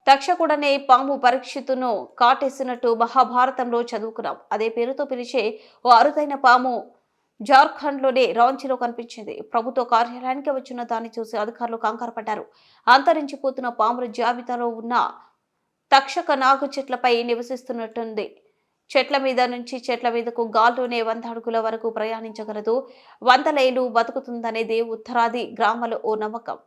తక్షకుడనే పాము పరీక్షితును కాటేసినట్టు మహాభారతంలో చదువుకున్నాం. అదే పేరుతో పిలిచే ఓ అరుదైన పాము జార్ఖండ్లోని రాంచీలో కనిపించింది. ప్రభుత్వ కార్యాలయానికి వచ్చిన దాన్ని చూసి అధికారులు కంగారు పడ్డారు. అంతరించిపోతున్న పాముల జాబితాలో ఉన్న తక్షక నాగు చెట్లపై నివసిస్తున్నట్టుంది. చెట్ల మీద నుంచి చెట్ల మీదకు గాల్లోనే 100 అడుగుల వరకు ప్రయాణించగలదు. 100 ఏళ్లు బతుకుతుందనేది ఉత్తరాది గ్రామాల ఓ నమ్మకం.